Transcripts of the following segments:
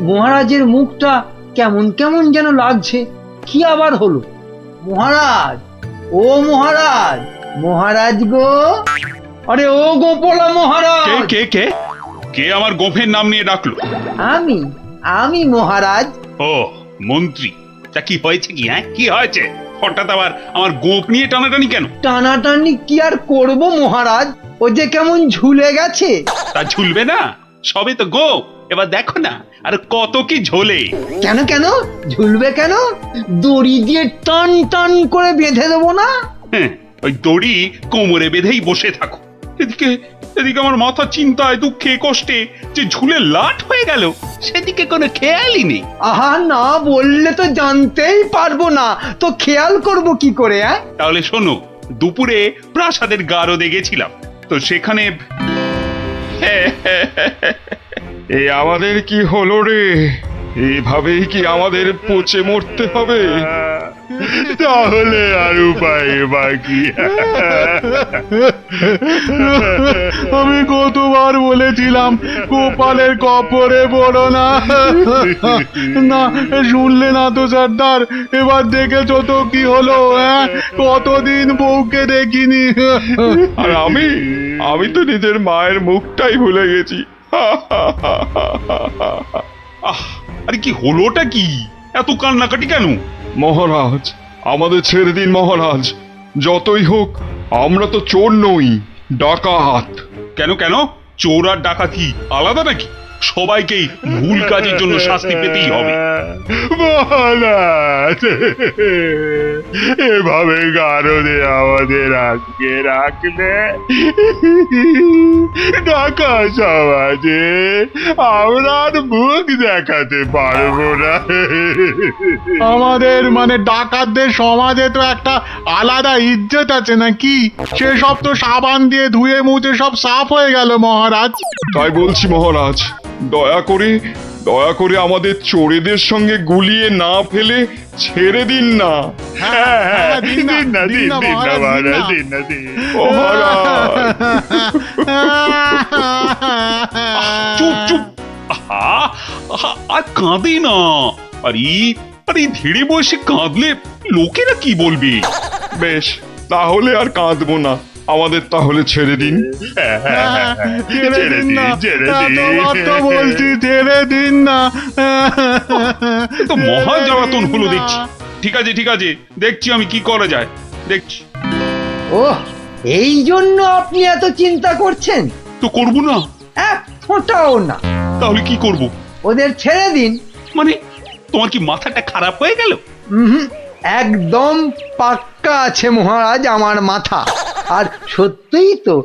মহারাজের মুখটা কেমন কেমন যেন লাগছে। কি আবার হলো? মহারাজ, ও মহারাজ, মহারাজ গো, আরে ও গোপালা মহারাজ। কে কে কে কে আমার গোফের নাম নিয়ে ডাকলো? আমি আমি মহারাজ। ও মন্ত্রী, তা কি হয়েছে কি? হ্যাঁ, কি হয়েছে? হঠাৎ আবার আমার গোপ নিয়ে টানাটানি কেন? টানাটানি কি আর করব মহারাজ, ও যে কেমন ঝুলে গেছে। তা ঝুলবে না? সবে তো গোপ, এবার দেখো না আর কত কি ঝোলে। কেন কেন ঝুলবে কেন? দড়ি দিয়ে টান টান করে বেঁধে দেবো না? হ্যাঁ, ওই দড়ি কোমরে বেঁধেই বসে থাকো। এদিকে এদিকে আমার মাথা চিন্তায় দুঃখে কষ্টে যে ঝুলে লাট হয়ে গেল, সেদিকে কোনো খেয়ালই নেই। আহা, না বললে তো জানতেই পারবো না, তো খেয়াল করব কি করে? তাহলে শোনো, দুপুরে প্রাসাদের গারদে গেছিলাম, তো সেখানে এ আমাদের কি হলো রে? এইভাবেই কি আমাদের পচে মরতে হবে? তাহলে আর উপায় বাকি। আমি কতবার বলেছিলাম গোপালের কপরে পড়ো না। না শুনলে না তো সর্দার, এবার দেখেছো তো কি হলো? কতদিন বউকে দেখিনি। আর আমি তো নিজের মায়ের মুখটাই ভুলে গেছি। আহ, আরে কি হলোটা কি? এত কান্নাকাটি কেন? মহারাজ, আমাদের ছেড়ে দিন মহারাজ। যতই হোক আমরা তো চোর নই, ডাকাত। কেন কেন? চোর আর ডাকাতি আলাদা নাকি? সবাইকেই ভুল কাজের জন্য শাস্তি পেতেই হবে। মহারাজ, এভাবে গারদে আমাদের আটকে রাখলে ঢাকা সমাজে আমরা আর মুখ দেখাতে পারবো না। আমাদের মানে ডাকাতদের সমাজে তো একটা আলাদা ইজ্জত আছে নাকি? সেসব তো সাবান দিয়ে ধুয়ে মুছে সব সাফ হয়ে গেল মহারাজ। তাই বলছি মহারাজ, দয়া করে আমাদের চোরেদের সঙ্গে গুলিয়ে না ফেলে ছেড়ে দিন না। দিন না মহারাজ, দিন না। চুপ চুপ, আহা, আহা, আর কাঁদে না। আরে ধীরে বয়সে কাঁদলে লোকেরা কি বলবে? বেশ, তাহলে আর কাঁদবো না। আমাদের তাহলে ছেড়ে দিন। বলছি ছেড়ে দিন না। তো মহা জ্বালাতন হলো দেখছি। ঠিক আছে, দেখছি আমি কি করা যায়, দেখছি। ওহ, এই জন্য আপনি এত চিন্তা করছেন? তো করবো না? এক ফোঁটাও না। তাহলে কি করব? ওদের ছেড়ে দিন। মানে তোমার কি মাথাটা খারাপ হয়ে গেল? একদম পাক্কা আছে মহারাজ আমার মাথা। আর সত্যিই তো,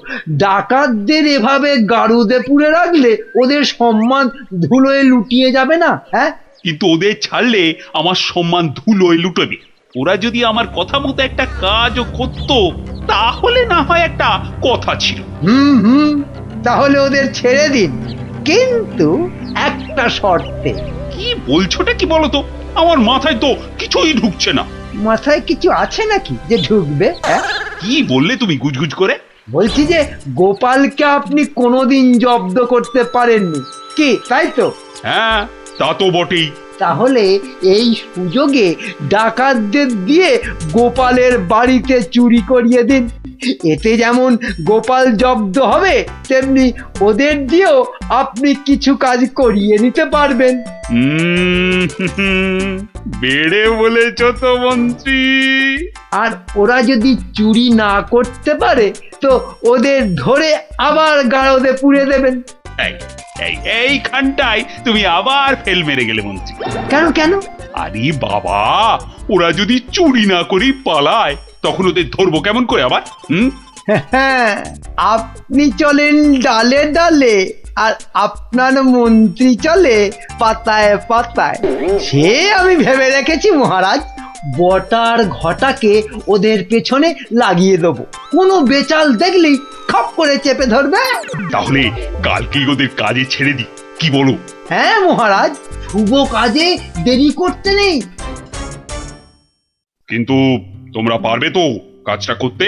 ডাকাতদের এভাবে গারুদে পুরে রাখলে ওদের সম্মান ধুলোয় লুটিয়ে যাবে না? কিন্তু ওদের ছাড়লে আমার সম্মান ধুলোয় লুটবে। ওরা যদি আমার কথা মতো একটা কাজও করতো, তাহলে না হয় একটা কথা ছিল। তাহলে ওদের ছেড়ে দিন, কিন্তু একটা শর্তে। কি বলছোটা কি বলতো? আমার মাথায় তো কিছুই ঢুকছে না। মাথায় কিছু আছে নাকি যে ঢুকবে? কি বললে তুমি গুজগুজ করে? বলছি যে গোপালকে আপনি কোনোদিন জব্দ করতে পারেননি, কি তাই তো? হ্যাঁ, তা তো বটেই। তাহলে এই সুযোগে ডাকাতদের দিয়ে গোপালের বাড়িতে চুরি করিয়ে দিন। এতে যেমন গোপাল জব্দ হবে, তেমনি ওদের দিয়েও আপনি কিছু কাজ করিয়ে নিতে পারবেন। বেড়ে বলেছ তো মন্ত্রী। আর ওরা যদি চুরি না করতে পারে, তো ওদের ধরে আবার গারদে পুড়ে দেবেন। এইখানটায় তুমি আবার ফেল মেরে গেলে মন্ত্রী। কেন? আরে বাবা, ওরা যদি চুরি না করি পালায়, তখন ওদের ধরবো কেমন করে আবার? আপনি চলেন ডালে ডালে, আর আপনার মন্ত্রী চলে পাতায় পাতায়। সে আমি ভেবে রেখেছি মহারাজ। বটার ঘটাকে ওদের পেছনে লাগিয়ে দেবো। কোনো বেচাল দেখলেই খপ করে চেপে ধরবে। তাহলে কালকেই ওদের কাজে ছেড়ে দিই, কি বলো? হ্যাঁ মহারাজ, শুভ কাজে দেরি করতে নেই। কিন্তু তোমরা পারবে তো কাজটা করতে?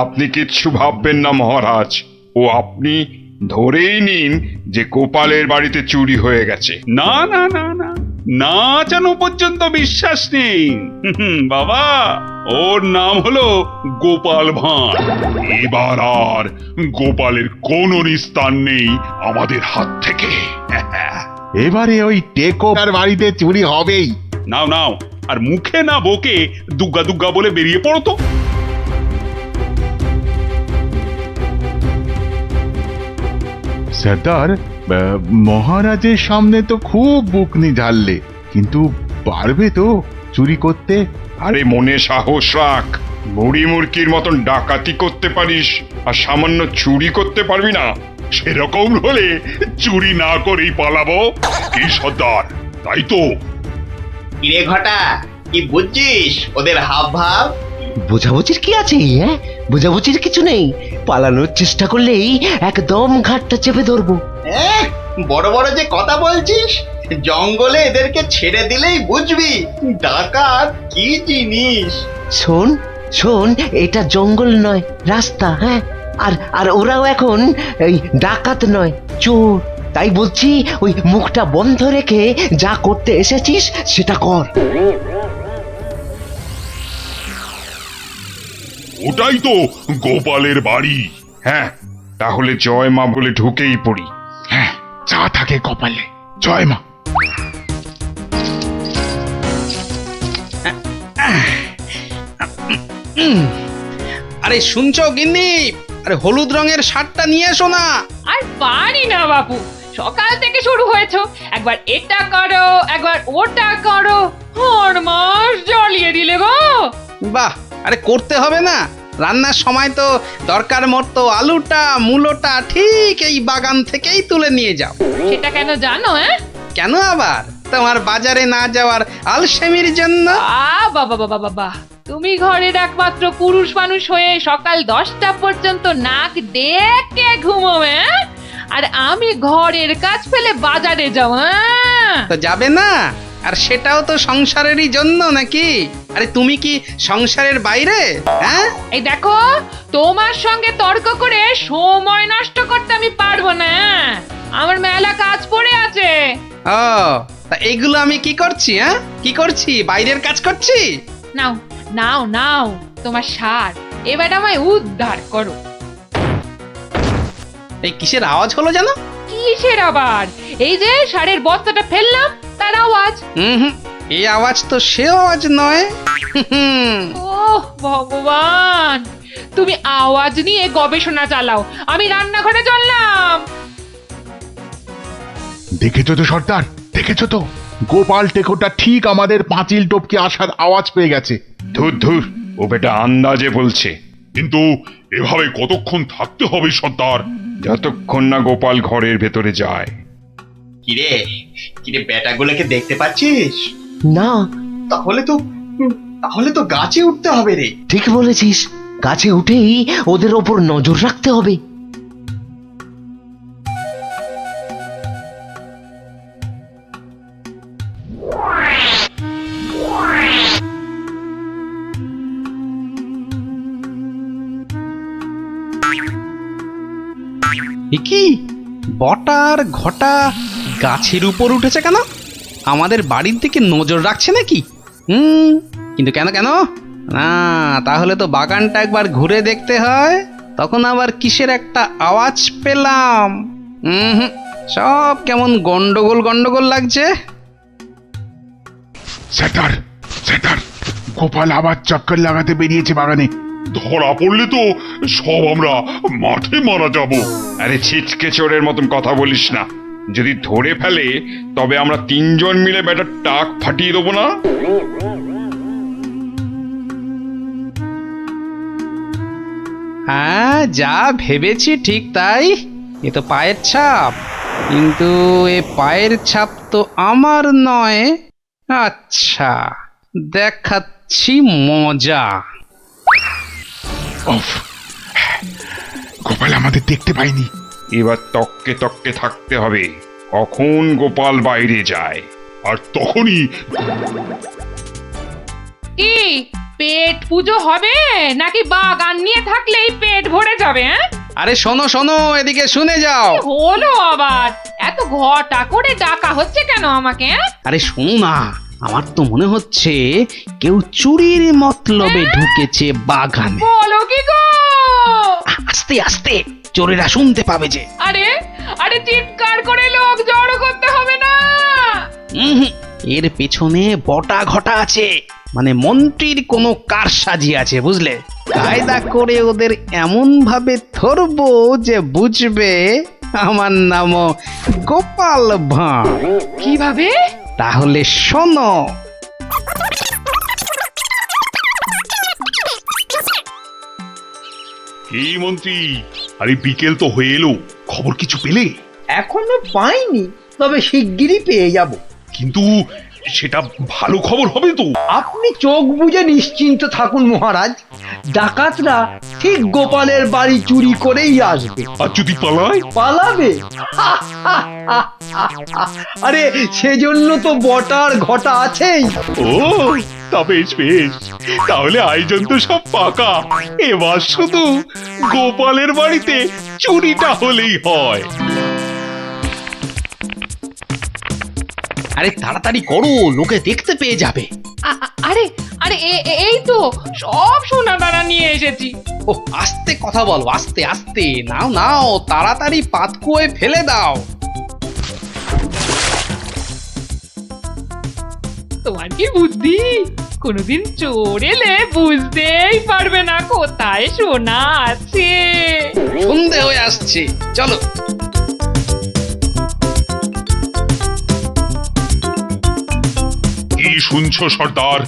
আপনি কিচ্ছু ভাববেন না মহারাজ, ও আপনি ধরেই নিন যে গোপালের বাড়িতে চুরি হয়ে গেছে। না না না না, না জানো পর্যন্ত বিশ্বাস নেই। বাবা, ওর নাম হলো গোপাল ভাঁড়। এবার আর গোপালের কোনো নিস্তার নেই আমাদের হাত থেকে। এবারে ওই টেকোর বাড়িতে চুরি হবেই। নাও নাও, আর মুখে না বকে দুগ্গা দুগ্গা বলে বেরিয়ে পড়ো তো। সর্দার, মহারাজের সামনে তো খুব বুকনি ঝাড়লে, কিন্তু পারবে তো চুরি করতে? আরে মনে সাহস রাখ, বুড়ি মুরকির মতন ডাকাতি করতে পারিস আর সামান্য চুরি করতে পারবি না? সেরকম হলে চুরি না করেই পালাবো। কি সর্দার, তাই তো? কিরে ঘটা, কি বুঝছিস ওদের হাব ভাব? বোঝাবুঝির কি আছে? হ্যাঁ, বোঝাবুঝির কিছু নেই। পালানোর চেষ্টা করলেই একদম ঘাটটা চেপে ধরবো। বড় বড় যে কথা বলছিস, জঙ্গলে এদেরকে ছেড়ে দিলেই বুঝবি ডাকাত কি জিনিস। শোন শোন, এটা জঙ্গল নয়, রাস্তা। হ্যাঁ, আর আর ওরাও এখন এই ডাকাত নয়, চোর। তাই বলছি, ওই মুখটা বন্ধ রেখে যা করতে এসেছিস সেটা কর। ওটাই তো গোপালের বাড়ি। হ্যাঁ, তাহলে জয় মা বলে ঢুকেই পড়ি। হ্যাঁ, যা থাকে কপালে, জয় মা। আরে শুনছো গিন্নি? আরে হলুদ রঙের শার্টটা নিয়ে এসো না। আর পারি না বাবু, সকাল থেকে শুরু হয়েছে, একবার এটা করো একবার ওটা করো, আর মাস জ্বালিয়ে দিলে গো। বাহ, আরে করতে হবে না? রান্নার সময় তো দরকার মতো আলুটা মূলোটা ঠিক এই বাগান থেকেই তুলে নিয়ে যাও। সেটা কেন জানো? কেন আবার? তোমার বাজারে না যাওয়ার আলসেমির জন্য। বাবা বাবা বাবা, তুমি ঘরের একমাত্র পুরুষ মানুষ হয়ে সকাল 10টা পর্যন্ত নাক ডেকে ঘুমোবে, আর আমি ঘরের কাজ ফেলে বাজারে যাও। তো যাবে না? আর সেটাও তো সংসারেরই জন্য নাকি? আরে তুমি কি সংসারের বাইরে? হ্যাঁ, এই দেখো, তোমার সঙ্গে তর্ক করে সময় নষ্ট করতে আমি পারবো না। আমার মেলা কাজ পড়ে আছে। ও, তা এইগুলো আমি কি করছি? হ্যাঁ, কি করছি? বাইরের কাজ করছি? নাও নাও নাও তোমার সার, এবার আমায় উদ্ধার করো। এই কিসের আওয়াজ হলো জানো? কিসের আবার? এই যে সারের বস্তাটা ফেললাম তার আওয়াজ। হুম, এই আওয়াজ তো সে আওয়াজ নয়। ওহ ভগবান, তুমি আওয়াজ নিয়ে গবেষণা চালাও, আমি রান্নাঘরে চললাম। দেখেছো তো সর্দার, দেখেছো তো? গোপাল টেকোটা ঠিক আমাদের পাঁচিল টপকে আসার আওয়াজ পেয়ে গেছে। ধুর ধুর, ও বেটা আন্দাজে বলছে। কিন্তু এভাবে কতক্ষণ থাকতে হবে সর্দার? যতক্ষণ না গোপাল ঘরের ভেতরে যায়। কিরে কিরে, বেটাগুলোকে দেখতে পাচ্ছিস? না, তাহলে তো গাছে উঠতে হবে রে। ঠিক বলেছিস, গাছে উঠেই ওদের ওপর নজর রাখতে হবে। কি বটার ঘটা গাছের উপর উঠেছে কেন? আমাদের বাড়ির দিকে নজর রাখছে নাকি? কিন্তু কেন কেন? না, তাহলে তো বাগানটা একবার ঘুরে দেখতে হয়। তখন আবার কিসের একটা আওয়াজ পেলাম। সব কেমন গন্ডগোল গন্ডগোল লাগছে। সর্দার, সর্দার, গোপাল আবার চক্কর লাগাতে বেরিয়েছে বাগানে। ধরা পড়লে তো সব আমরা মাঠে মারা যাব। আরে ছিচকে চোরের মতন কথা বলিস না। যদি ধরে ফেলে তবে আমরা 3 জন মিলে বেটার টাক ফাটিয়ে দেবো না? হ্যাঁ, যা ভেবেছি ঠিক তাই। এ তো পায়ের ছাপ, কিন্তু এ পায়ের ছাপ তো আমার নয়। আচ্ছা, দেখাচ্ছি মজা। উফ, গোপাল আমাদের দেখতে পাইনি। এবার তককে তককে থাকতে হবে কখন গোপাল বাইরে যায়। আর তখনই কি পেট পুজো হবে নাকি বাগান নিয়ে থাকলেই পেট ভরে যাবে? আরে শোনো শোনো, এদিকে শুনে যাও। হলো আবার এত ঘটা করে ডাকা হচ্ছে কেন আমাকে? আরে শোনো না, আমার তো মনে হচ্ছে কেউ চুরির মতলবে ঢুকেছে বাগানে। বলো কি গো? আস্তে আস্তে, চোরেরা শুনতে পাবে যে। আরে আরে চিৎকার করে লোক জড়ো করতে হবে না। হুম, এর পেছনে বটা ঘটা আছে, মানে মন্ত্রীর কোনো কারসাজি আছে, বুঝলে? কায়দা করে ওদের এমন ভাবে ধরবো যে বুঝবে আমার নামও গোপাল ভাঁড়। কিভাবে? তাহলে শোনো। এই মন্ত্রী, আরে বিকেল তো হয়ে এলো, খবর কিছু পেলে? এখনো পাইনি, তবে শিগগিরই পেয়ে যাব। কিন্তু সেটা ভালো খবর হবে তো? আপনি চোখ বুজে নিশ্চিন্ত থাকুন মহারাজ, ডাকাতরা ঠিক গোপালের বাড়ি চুরি করেই আসবে। আর যদি পালায়? পালাবে? আরে সেজন্য তো বটার ঘটা আছেই। ও, তা বেশ বেশ, তাহলে আয়োজন তো সব পাকা। এবার শুধু গোপালের বাড়িতে চুরিটা হলেই হয়। আরে তাড়াতাড়ি করো, লোকে দেখতে পেয়ে যাবে। আরে আরে এই তো সব সোনা দানা নিয়ে এসেছি। ও আস্তে কথা বলো, আস্তে আস্তে। নাও নাও, তাড়াতাড়ি পাতকুয়োয় ফেলে দাও। তোমার কি বুদ্ধি! কোনোদিন চোর এলে বুঝতেই পারবে না কোথায় সোনা আছে। সন্ধে হয়ে আসছে, চলো। কি শুনছো সর্দার?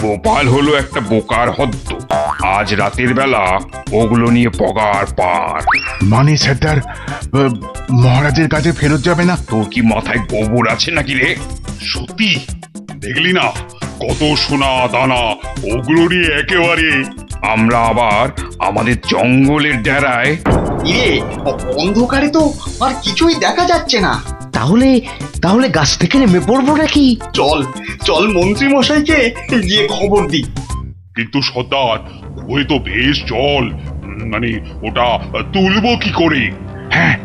গোপাল হলো একটা বোকার হদ্দ। আজ রাতের বেলা ওগুলো নিয়ে পগার পার। মানে সর্দার, মহারাজের কাছে ফেরত যাবে না? তোর কি মাথায় গোবর আছে নাকি রে? সত্যি দেখলি না কত সোনা দানা, ওগুলো নিয়ে একেবারে। আমরা আবার আমাদের জঙ্গলের ডেরায়। ইয়ে, অন্ধকারে তো আর কিছুই দেখা যাচ্ছে না। তাহলে তাহলে গাছ থেকে নেমে পড়বো নাকি? চল চল মন্ত্রী মশাইকে গিয়ে খবর দিই। কিন্তু সর্দার, ওই তো বেশ জল, মানে ওটা তুলবো কি করে? হ্যাঁ,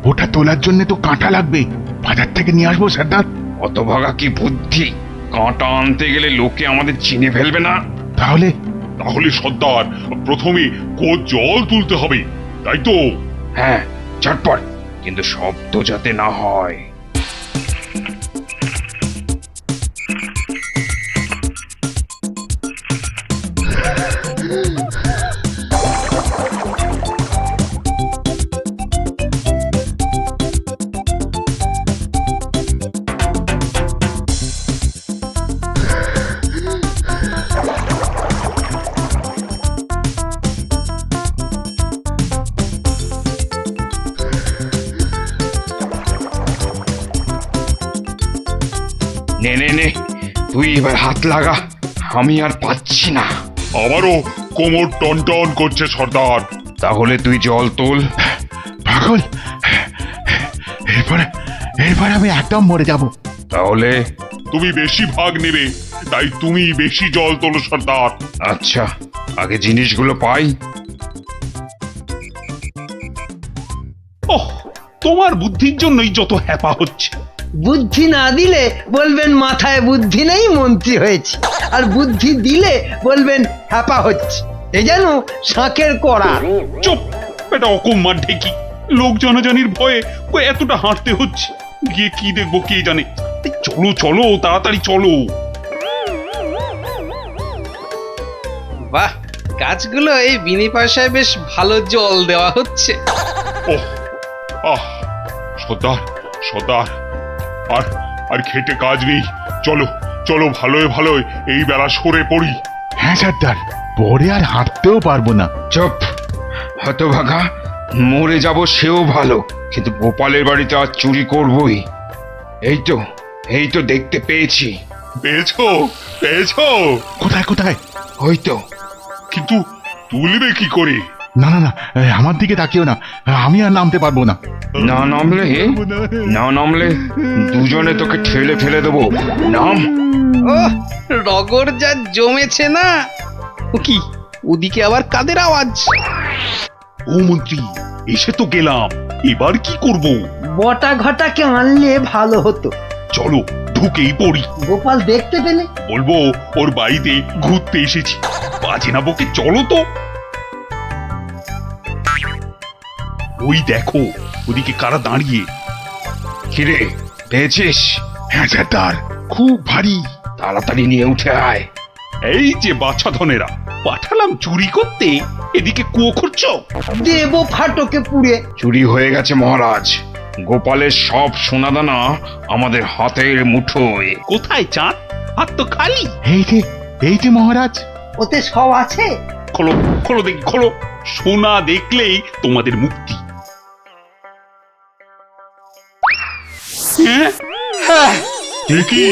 ওটা তোলার জন্য তো কাঁটা লাগবে, বাজার থেকে নিয়ে আসবো সর্দার। অতভাগা কি বুদ্ধি! কাঁটা আনতে গেলে লোকে আমাদের চিনে ফেলবে না? তাহলে তাহলে সর্দার, প্রথমে জল তুলতে হবে, তাই তো? হ্যাঁ, ঝটপট, কিন্তু শব্দ যাতে না হয়। নে নে নে, তুই এবার হাত লাগা, আমি আর পাচ্ছি না। আমারও কোমর টন টন করছে সর্দার। তাহলে তুই জল তোল। পাগল, এরপরে এরপরে আমি একদম মরে যাব। তাহলে তুমি বেশি ভাগ নেবে, তাই তুমি বেশি জল তোলো সর্দার। আচ্ছা, আগে জিনিসগুলো পাই। ওহ, তোমার বুদ্ধির জন্যই যত হ্যাপা হচ্ছে। বুদ্ধি না দিলে বলবেন মাথায় বুদ্ধি নেই, মন্ত্রী হয়েছে। আর বুদ্ধি দিলে বলবেন হ্যাপা হচ্ছে। এ যেন শাঁখের কড়া। চুপ, এটা অকম্মার ঢেকি। লোক জনজানির ভয়ে এতটা হাঁটতে হচ্ছে, গিয়ে কি দেখবো কে জানে। এই চলো চলো, তাড়াতাড়ি চলো। বাহ, গাছগুলো এই বিনি পয়সায় বেশ ভালো জল দেওয়া হচ্ছে। ওহ, আহ, সর্দার সর্দার, আর আর খেটে কাজ নেই। চলো চলো, ভালোই ভালোই এই বেলা সরে পড়ি। হ্যাঁ সর্দার, পরে আর হাঁটতেও পারবো না। চুপ, হতভাগা, মরে যাব সেও ভালো, কিন্তু গোপালের বাড়িতে আজ চুরি করবই। এই তো দেখতে পেয়েছি। পেয়েছো পেয়েছো? কোথায় কোথায়? ওই তো। কিন্তু তুলবে কি করে? না না না, আমার দিকে তাকিও না, আমি আর নামতে পারবো না। না নামলে দুজনে তোকে ঠেলে ফেলে দেবো। নাম। ও রগর যা জমেছে না। ও কি, ওদিকে আবার কাদের আওয়াজ? ও মন্ত্রী, এসে তো গেলাম, এবার কি করব? বটা ঘটাকে আনলে ভালো হতো। চলো ঢুকেই পড়ি। গোপাল দেখতে পেলে? বলবো ওর বাড়িতে ঘুরতে এসেছি। বাজে না বকে চলো তো। ওই দেখো ওদিকে কারা দাঁড়িয়ে। কিরে পেয়েছিস? হ্যাঁ সর্দার, খুব ভারী, তাড়াতাড়ি নিয়ে উঠে আয়। এই যে বাছাধনেরা, পাঠালাম চুরি করতে, এদিকে কুয়ো খুঁড়ছো। দেব ফাটকে পুড়ে। চুরি হয়ে গেছে মহারাজ, গোপালের সব সোনাদানা আমাদের হাতের মুঠোয়। কোথায় চাঁদ? হাত তো খালি। এই যে মহারাজ। ওতে সব আছে? খোলো খোলো দেখি খোলো। সোনা দেখলেই তোমাদের মুক্তি। হ্যাঁ কি?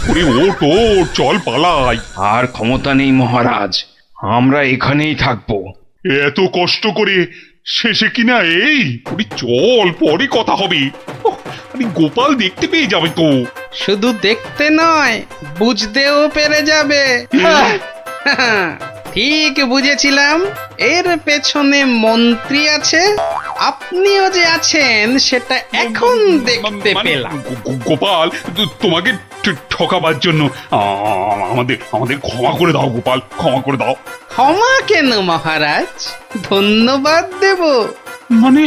ওরে ওট ওট, চল পালাই। আর ক্ষমতা নেই মহারাজ, আমরা এখানেই থাকবো। এত কষ্ট করে শেষে কিনা এই। ওরে চল, পরে কথা হবে। ওহ, আরে গোপাল দেখতে পেয়ে যাবে তো। শুধু দেখতে নয়, বুঝতেও পেরে যাবে। ঠিক বুঝেছিলাম, এর পেছনে মন্ত্রী আছে। আপনিও যে আছেন সেটা এখন দেখতে মানে পেলাম। গোপাল, তোমাকে ঠকাবার জন্য আমাদের আমাদের ক্ষমা করে দাও গোপাল, ক্ষমা করে দাও। ক্ষমা কেন মহারাজ, ধন্যবাদ দেব। মানে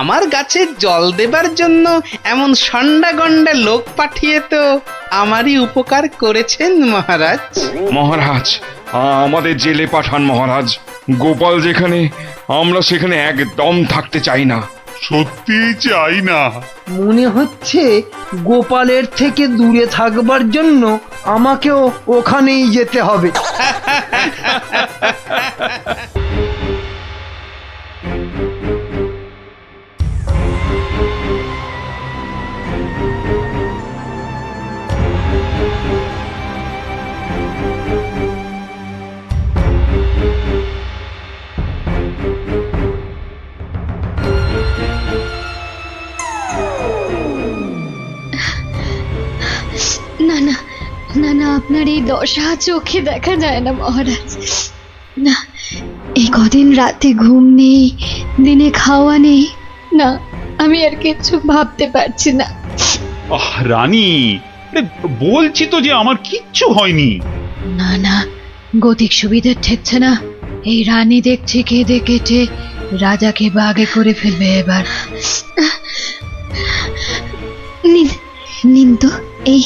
আমার গাছে জল দেবার জন্য এমন সন্ডা গন্ডা লোক পাঠিয়ে তো আমারই উপকার করেছেন মহারাজ। মহারাজ আমাদের জেলে পাঠান মহারাজ, গোপাল যেখানে আমরা সেখানে একদম থাকতে চাই না। সত্যি চাই না। মনে হচ্ছে গোপালের থেকে দূরে থাকবার জন্য আমাকেও ওখানেই যেতে হবে। না না না না, আপনার এই দশা চোখে দেখা যায় না মহারাজ। না, এই কদিন রাতে ঘুম নেই, দিনে খাওয়া নেই। না, আমি আর কিছু ভাবতে পারছি না। আহ রানী, আরে বলছি তো যে আমার কিচ্ছু হয়নি। না না, গতিক সুবিধে ঠেকছে না। এই রানী দেখছি কেঁদে কেটে রাজাকে বাগে করে ফেলবে এবার। নিন নিন তো, এই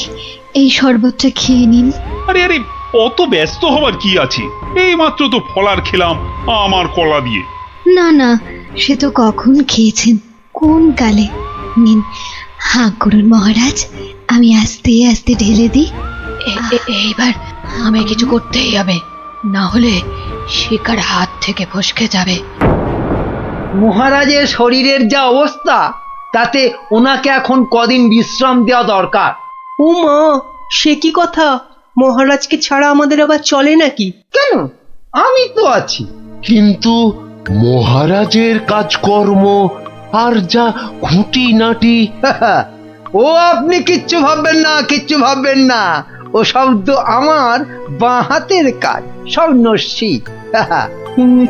এই শরবতটা খেয়ে নিন। আরে আরে, অত ব্যস্ত হবার কি আছে? এই মাত্র তো ফলার খেলাম আমার কলা দিয়ে। না না, সে তো কখন খেয়েছেন, কোন কালে। নিন, হাঁ করুন মহারাজ, আমি আস্তে আস্তে ঢেলে দিই। এইবার আমায় কিছু করতেই হবে, না হলে শিকার হাত থেকে ফসকে যাবে। মহারাজের শরীরের যা অবস্থা, তাতে ওনাকে এখন কদিন বিশ্রাম দেওয়া দরকার। ও মা, সে কি কথা? মহারাজকে ছাড়া আমাদের আবার চলে নাকি? কেন, আমি তো আছি। কিন্তু মহারাজের কাজকর্ম আর যা খুঁটিনাটি। ও আপনি কিচ্ছু ভাববেন না, কিচ্ছু ভাববেন না। ও সব তো আমার বাঁ হাতের কাজ, সব নস্যি।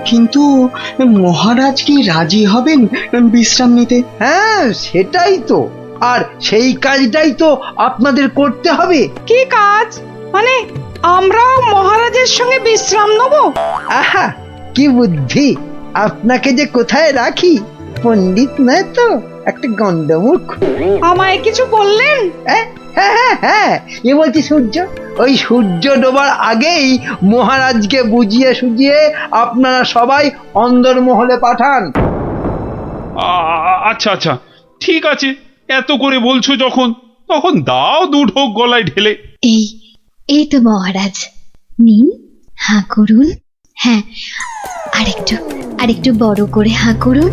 কিন্তু মহারাজ কি রাজি হবেন বিশ্রাম নিতে? হ্যাঁ, সেটাই তো। আর সেই কাজটাই তো আপনাদের করতে হবে। কি কাজ? মানে আমরাও মহারাজের সঙ্গে বিশ্রাম নেব? আহা, কি বুদ্ধি! আপনাকে যে কোথায় রাখি, পণ্ডিত নয় তো, একটা গন্ডমূর্খ। আমায় কিছু বললেন? হ্যাঁ হ্যাঁ হ্যাঁ হ্যাঁ, এ বলছি সূর্য। ওই সূর্য ডোবার আগেই মহারাজকে বুঝিয়ে সুঝিয়ে আপনারা সবাই অন্দরমহলে পাঠান। আচ্ছা আচ্ছা, ঠিক আছে। এত করে বলছো যখন, তখন দাও দু ঢোক গলায় ঢেলে। এই এই তো মহারাজ, নিন, হাঁ করুন। হ্যাঁ, আরেকটু আরেকটু বড় করে হাঁ করুন।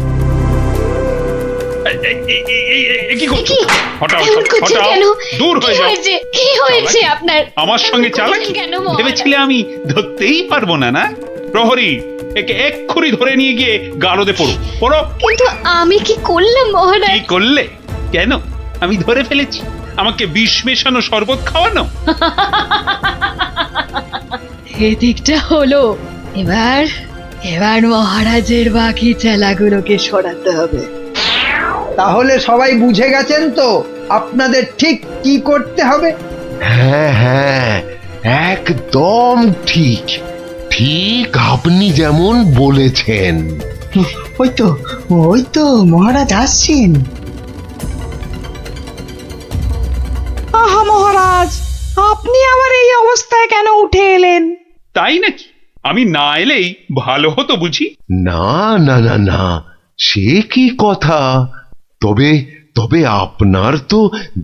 কি করছো? হটাও এমন করছেন হটাও, কেন? দূর হয়ে যাও। কি হয়েছে আপনার? আমার সঙ্গে চালাকি কেন মহারাজ? ভেবেছিলে আমি ধরতেই পারবো না? না প্রহরী, একে এক্ষুনি ধরে নিয়ে গিয়ে গারদে পড়ো পড়ো। কিন্তু আমি কি করলাম মহারাজ? কি করলে? কেন? আমি ধরে ফেলেছি। আমাকে বিষ মেশানো শরবত খাওয়ানো। এদিকটা হলো, এবার এবার মহারাজের বাকি চেলাগুলোকে সরাতে হবে। তাহলে সবাই বুঝে গেছেন তো আপনাদের ঠিক কি করতে হবে? হ্যাঁ হ্যাঁ, একদম ঠিক। ঠিক আপনি যেমন বলেছেন। ওই তো মহারাজ আসছেন। আহা মহারাজ, আপনি আমার এই অবস্থায় কেন উঠে এলেন? তাই নাকি? আমি না এলেই ভালো হতো বুঝি। না না না না, সে কি কথা। তবে তবে আপনার তো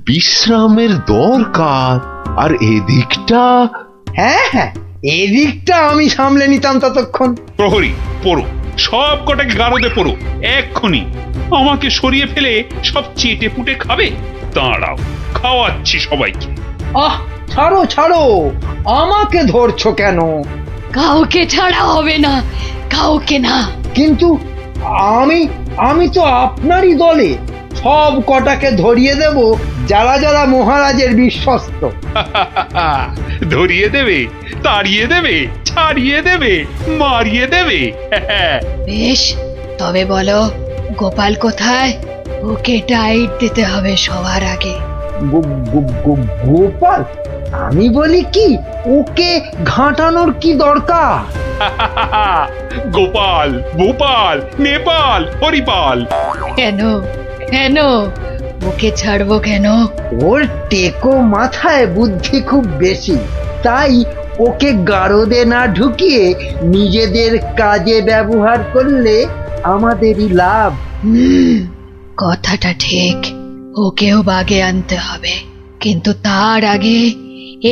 বিশ্রামের দরকার, আর এদিকটা। হ্যাঁ হ্যাঁ, এদিকটা আমি সামলে নিতাম ততক্ষণ। প্রহরী পড়ো, সব কটাকে গারদে পড়ো এক্ষুনি। আমাকে সরিয়ে ফেলে সব চেটে পুটে খাবে? দাঁড়াও, খাওয়াচ্ছি সবাইকে। আহ, ছাড়ো ছাড়ো, আমাকে ধরছো কেন? কাউকে ছাড়া হবে না, কাউকে না। কিন্তু আমি আমি তো আপনারই দলে। সব কটাকে ধরিয়ে দেব যারা যারা মহারাজের বিশ্বস্ত। ধরিয়ে দেবে, তাড়িয়ে দেবে, ছাড়িয়ে দেবে, মারিয়ে দেবে। বেশ, তবে বলো গোপাল কোথায়? ওকে টাইট দিতে হবে সবার আগে। গোপাল? আমি বলি কি, ওকে ঘাঁটানোর কি দরকার? গোপাল, ভূপাল, নেপাল, হরিপাল। কেন কেন ওকে ছাড়বো কেন? ওর টেকো মাথায় বুদ্ধি খুব বেশি, তাই ওকে গারদে না ঢুকিয়ে নিজেদের কাজে ব্যবহার করলে আমাদেরই লাভ। কথাটা ঠিক, ওকেও বাগে আনতে হবে, কিন্তু তার আগে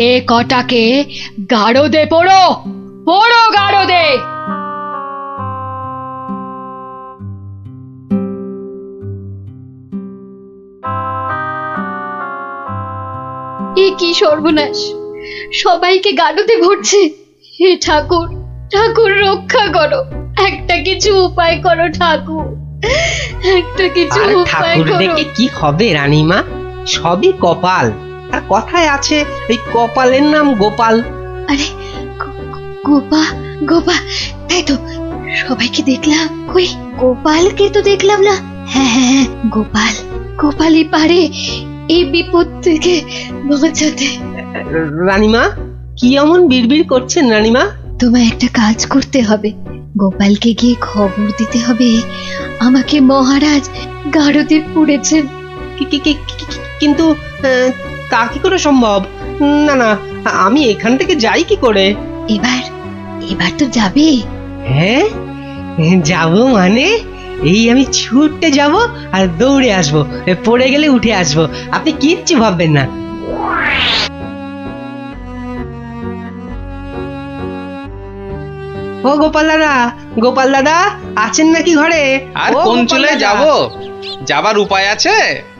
এ কটাকে গারদে পড়ো, পড়ো গারদে। এ কি সর্বনাশ, সবাইকে গারদে ভরছে। হে ঠাকুর, ঠাকুর রক্ষা করো, একটা কিছু উপায় করো ঠাকুর, একটা কিছু আর উপায় ঠাকুর করো। দেখে কি হবে রানীমা? সবই কপাল। আর কথায় আছে এই কপালের নাম গোপাল। আরে গোপা গোপা, তাই তো, সবাইকে দেখলাম, কই গোপালকে তো দেখলাম না। হ্যাঁ হ্যাঁ হ্যাঁ, গোপাল, গোপালই পারে এই বিপদ থেকে বাঁচাতে। রানীমা, কি এমন বিড়বিড় করছেন রানীমা? তোমায় একটা কাজ করতে হবে, গোপালকে গিয়ে খবর দিতে হবে আমাকে মহারাজ গারদে পুড়েছেন। কিন্তু তা কি করে সম্ভব? না না, আমি এখান থেকে যাই কি করে? এবার এবার তো যাবে। হ্যাঁ, যাব মানে এই আমি ছুটতে যাব আর দৌড়ে আসবো, পড়ে গেলে উঠে আসবো, আপনি কিচ্ছু ভাববেন না। ও গোপাল দাদা, গোপাল দাদা আছেন নাকি ঘরে? আর ও কোন গোপাল চলে দাদা। যাব? যাবার উপায় আছে?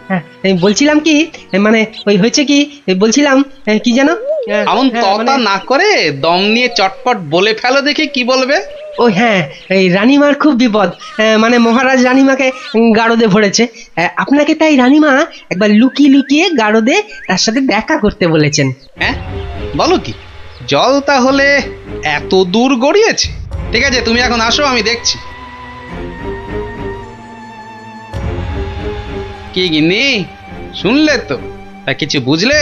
হ্যাঁ, এই বলছিলাম কি, মানে ওই হয়েছে কি, বলছিলাম কি যেন, এমন হ্যাঁ, ততা মানে- না করে দম নিয়ে চটপট বলে ফেলো দেখি কি বলবে। ও হ্যাঁ, এই রানীমার খুব বিপদ। মানে মহারাজ রানীমাকে গারদে ভরেছে। আপনাকে তাই রানীমা একবার লুকিয়ে লুকিয়ে গারদে তার সাথে দেখা করতে বলেছেন। হ্যাঁ, বলো কি? জল তাহলে এত দূর গড়িয়েছে? ঠিক আছে, তুমি এখন আসো, আমি দেখছি। কি গিন্নি, শুনলে তো? তা কিছু বুঝলে?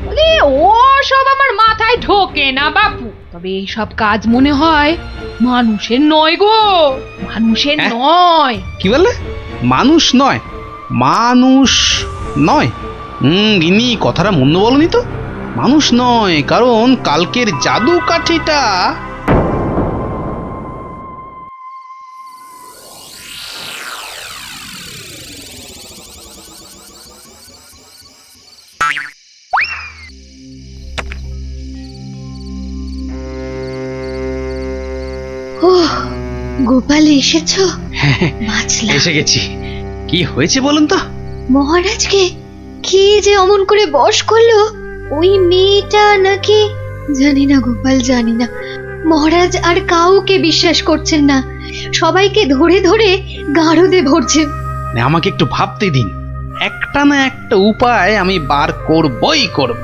বলে ও সব আমার মাথায় ঢোকে না বাপু, তবে এই সব কাজ মনে হয় মানুষের নয় গো, মানুষের হ্যাঁ? নয়। কি বললে? মানুষ নয়? মানুষ নয়? গিন্নি, কথাটা মন্দ বলনি তো। মানুষ নয়, কারণ কালকের জাদু কাঠিটা। ও গোপাল, এসেছো? বাঁচলাম। এসে গেছি। কি হয়েছে বলুন তো? মহারাজকে কে যে অমন করে বশ করলো? ওই মেয়েটা নাকি? জানি না গোপাল, জানি না। মহারাজ আর কাউকে বিশ্বাস করছেন না, সবাইকে ধরে ধরে গারদে ভরছেন। আমাকে একটু ভাবতে দিন, একটা না একটা উপায় আমি বার করবই করব।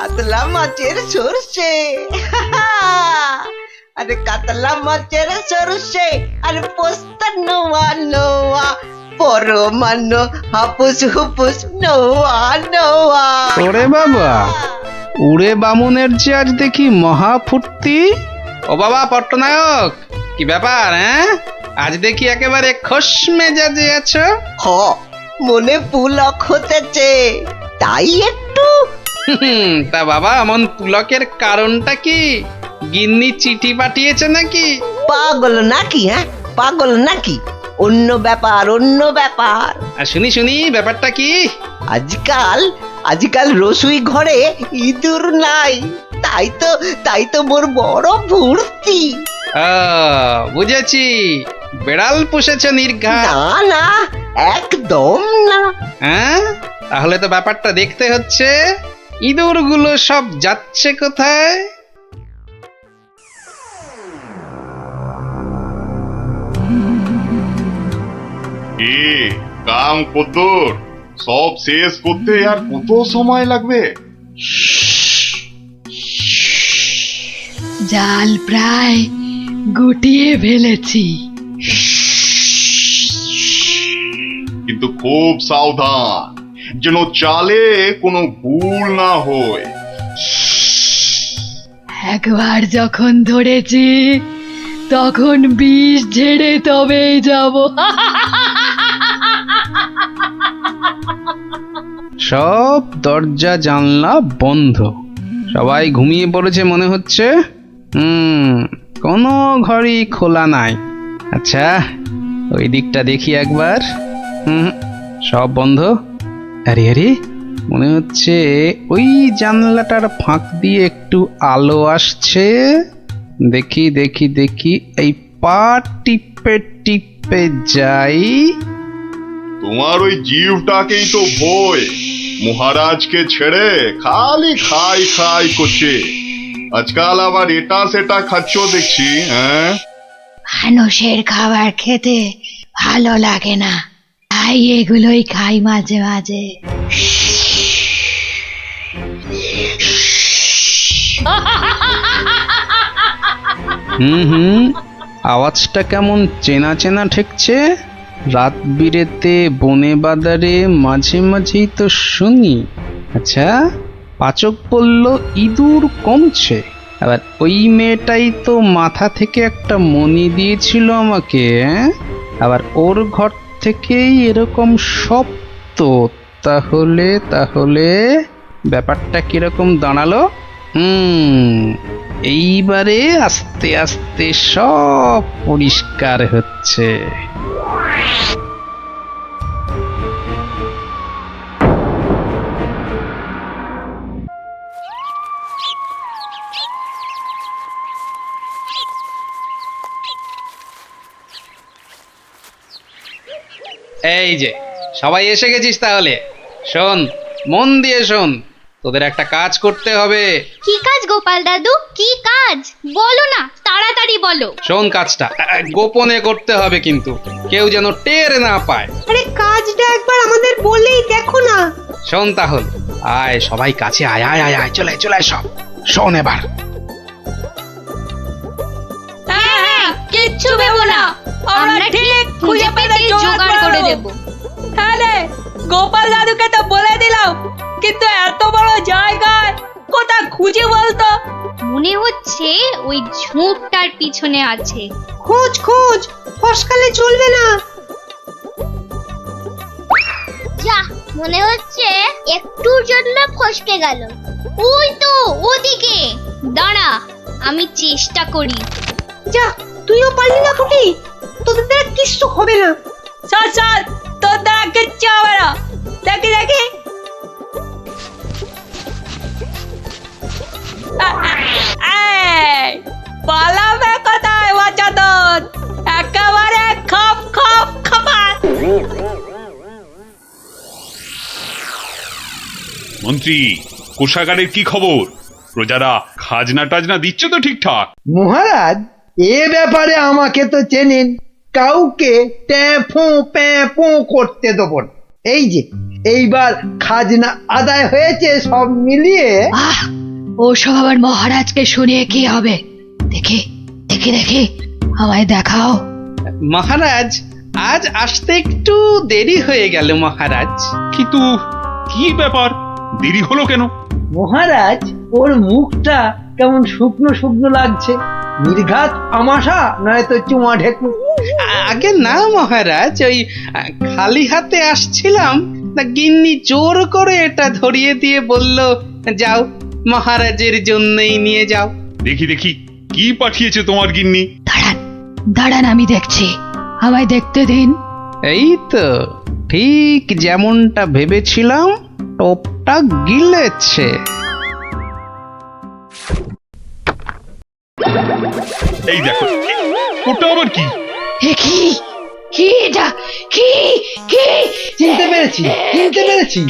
কাতলা মাছের সরষে আরে কাতলা মাছের সরষে আরে পোস্তা নোয়া নোয়া পরমান্ন হাপুস হুপুস নোয়া নোয়া। ওরে বাবা, উড়ে বামুনের যে আজ দেখি মহা ফুর্তি। ও বাবা পট্টনায়ক, কি ব্যাপার হ্যাঁ? আজ দেখি একেবারে খোশ মেজাজে আছো। হ, মনে পুলক হতেছে তাই একটু। তা বাবা এমন পুলকের কারণটা কি? গিন্নি চিঠি পাঠিয়েছে নাকি? পাগল নাকি? হ্যাঁ পাগল নাকি? অন্য ব্যাপার অন্য ব্যাপার। আর শুনি শুনি ব্যাপারটা কি? আজকাল রসুই ঘরে ইঁদুর নাই, তাই তো মোর বড় ভর্তি। বুঝেছি, বেড়াল পুষেছে নির্ঘাত। না না, একদম না। হ্যাঁ, তাহলে তো ব্যাপারটা দেখতে হচ্ছে। ইঁদুরগুলো সব যাচ্ছে কোথায়? এ কাম কদ্দুর, সব শেষ করতে আর কত সময় লাগবে? জাল প্রায় গুটিয়ে ফেলেছি। কিন্তু খুব সাবধান, যেন চালে কোনো ভুল না হয়। একবার যখন ধরেছি তখন বিষ ঝেড়ে তবেই যাব। সব দরজা জানলা বন্ধ, সবাই ঘুমিয়ে পড়েছে মনে হচ্ছে। কোনো ঘরই খোলা নাই। আচ্ছা, ওই দিকটা দেখি একবার। সব বন্ধ। আরে আরে, মনে হচ্ছে ওই জানলাটার ফাঁক দিয়ে একটু আলো আসছে। দেখি দেখি দেখি, এই পা টিপে টিপে যাই। তোমার ওই জিভটাকেই তো ভয়, মহারাজকে ছেড়ে খালি খাই খাই করছে। আজকাল আবার এটা সেটা খাচ্ছ দেখছি। হ্যাঁ, মানুষের খাবার খেতে ভালো লাগে না, তাই এগুলোই খাই মাঝে মাঝে। আওয়াজটা কেমন চেনা চেনা ঠেকছে। রাত বিরেতে বনে বাদারে মাঝে মাঝেই তো শুনি। আচ্ছা, পাচক বলল ইঁদুর কমছে, আবার ওই মেয়েটাই তো মাথা থেকে একটা মণি দিয়েছিল আমাকে। আবার ওর ঘর থেকেই এরকম শব্দ। তাহলে তাহলে ব্যাপারটা কিরকম দাঁড়ালো? এইবারে আস্তে আস্তে সব পরিষ্কার হচ্ছে। এই যে সবাই এসে গেছিস, তাহলে শোন, মন দিয়ে শোন, তোদের একটা কাজ করতে হবে। কি কাজ গোপাল দাদু? কি কাজ বলো না, তাড়াতাড়ি বলো। শোন, কাজটা গোপনে করতে হবে, কিন্তু কেউ যেন টের না পায়। আরে কাজটা একবার আমাদের বলেই দেখো না। শোন তাহলে, আয় সবাই কাছে আয় আয় আয় আয়, চলে চলে সব শোন এবার। হ্যাঁ, কিচ্ছু ভেবো না, আমরা ঠিক খুঁজে পেতে জোগাড় করে দেব। হ্যাঁ রে, গোপাল দাদুকে তো বলে দিলাম, কিন্তু এত বড় জায়গায় কোথা খুঁজে বলতো? মনে হচ্ছে ওই ঝোপটার পিছনে আছে। খোঁজ খোঁজ, ফসকালে চলবে না। যা, মনে হচ্ছে একটুর জন্য ফসকে গেল। ওই তো ওদিকে, দাঁড়া আমি চেষ্টা করি। যা, তুইও পারলি না ফুটি, তোদের দ্বারা কিচ্ছু হবে না। চল চল, তোর দ্বারা কিচ্ছু হবে না। দেখি দেখি, পালাবে কোথায় বাচ্চাদের? একেবারে খপ খপ খপাত। মন্ত্রী, কোষাগারের কি খবর? প্রজারা খাজনা টাজনা দিচ্ছে তো ঠিকঠাক? মহারাজ, এ ব্যাপারে আমাকে তো চেনেন, কাউকে ট্যাঁফো প্যাঁফো করতে দেবো না। এই যে এইবার খাজনা আদায় হয়েছে সব মিলিয়ে। ওসব আবার মহারাজকে শুনিয়ে কি হবে? দেখি দেখি দেখি, আমায় দেখাও। মহারাজ, আজ আসতে একটু দেরি হয়ে গেল মহারাজ। কিন্তু কি ব্যাপার, দেরি হলো কেন? মহারাজ, ওর মুখটা কেমন শুকনো শুকনো লাগছে। নির্ঘাত আমাশা নয়তো চুমা ঢেকু। আগে না মহারাজ, ওই খালি হাতে আসছিলাম, তা গিন্নি জোর করে এটা ধরিয়ে দিয়ে বলল, যাও মহারাজের জন্যই নিয়ে যাও। দেখি দেখি, কি পাঠিয়েছে তোমার গিন্নি? দাঁড়ান দাঁড়ান, আমি দেখছি, আমায় দেখতে দিন। এই তো ঠিক যেমনটা ভেবেছিলাম, টোপটা গিলেছে। এই দেখো, ওটা আবার কি? এ কি? কি এটা? কি কি? চিনতে পেরেছি, চিনতে পেরেছি,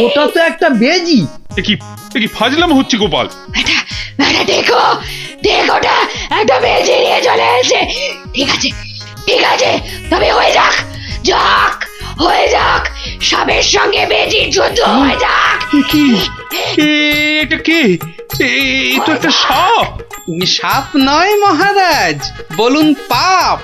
ওটা তো একটা বেজি। এ কি ফাজলাম হচ্ছে গোপাল? এটা এটা দেখো, দেখোটা একটা বেজে নিয়ে চলে এসেছে। ঠিক আছে ঠিক আছে, তবে হয়ে যাক, যাক হয়ে যাক, সাপের সঙ্গে বেজির যুদ্ধ হয়ে যাক। কি এটা কে? এ তো একটা সাপ। সাপ নয় মহারাজ, বলুন পাপ,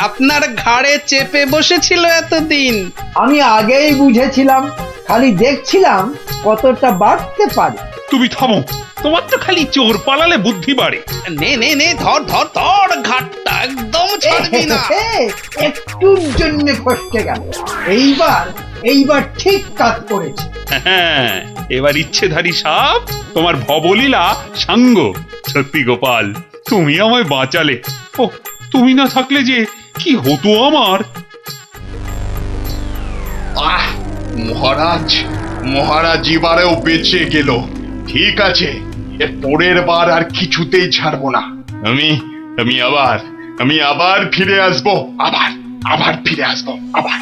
আপনার ঘাড়ে চেপে বসেছিল এতদিন। আমি আগেই বুঝেছিলাম, খালি দেখছিলাম কতটা বাড়তে পারে। তুমি থামো, তোমার তো খালি চোর পালালে বুদ্ধি বাড়ে। নে নে নে, ধর ধর ধর, ঘাটটা একদম ছাড়বি না। একটুর জন্য ফসকে গেল। এইবার ঠিক কাজ করেছে। হ্যাঁ, এবার ইচ্ছেধারী সাপ তোমার ভবলীলা সাঙ্গ। সত্যি গোপাল, তুমি আমায় বাঁচালে। ও, তুমি না থাকলে যে কি হতো আমার। আহ, মহারাজ মহারাজ এবারেও বেঁচে গেল। ঠিক আছে, এর পরের বার আর কিছুতেই ছাড়বো না। আমি আবার ফিরে আসবো, আবার ফিরে আসবো, আবার।